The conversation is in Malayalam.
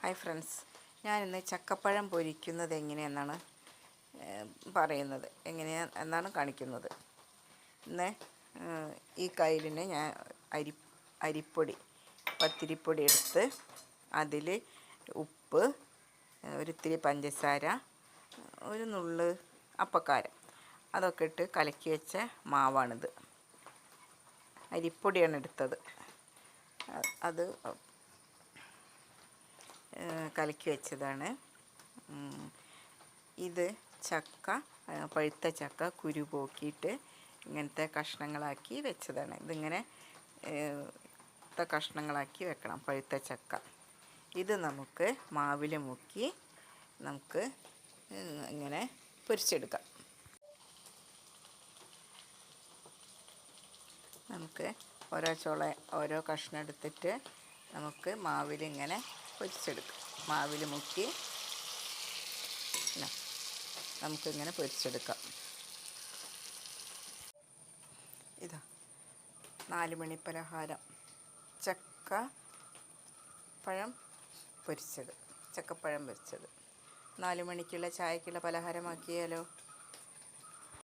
ഹായ് ഫ്രണ്ട്സ്, ഞാനിന്ന് ചക്കപ്പഴം പൊരിക്കുന്നത് എങ്ങനെയെന്നാണ് എങ്ങനെയാണെന്നാണ് കാണിക്കുന്നത്. ഇന്ന് ഈ കയ്യിലിന് ഞാൻ അരിപ്പൊടി പത്തിരിപ്പൊടി എടുത്ത് അതിൽ ഉപ്പ്, ഒരിത്തിരി പഞ്ചസാര, ഒരു നുള്ള് അപ്പക്കാരം അതൊക്കെ ഇട്ട് കലക്കി വെച്ച മാവാണിത്. അരിപ്പൊടിയാണ് എടുത്തത്. അത് കലക്കി വെച്ചതാണ്. ഇത് ചക്ക, പഴുത്ത ചക്ക കുരു പോക്കിയിട്ട് ഇങ്ങനത്തെ കഷ്ണങ്ങളാക്കി വെച്ചതാണ്. ഇതിങ്ങനെ കഷ്ണങ്ങളാക്കി വെക്കണം, പഴുത്ത ചക്ക. ഇത് നമുക്ക് മാവിൽ മുക്കി നമുക്ക് ഇങ്ങനെ പൊരിച്ചെടുക്കാം. നമുക്ക് ഓരോ കഷ്ണം എടുത്തിട്ട് നമുക്ക് മാവിലിങ്ങനെ പൊരിച്ചെടുക്കാം. മാവിൽ മുക്കി നമുക്കിങ്ങനെ പൊരിച്ചെടുക്കാം. ഇതാ 4 മണി പലഹാരം ചക്കപ്പഴം പൊരിച്ചത്. 4 മണിക്കുള്ള ചായക്കുള്ള പലഹാരമാക്കിയാലോ?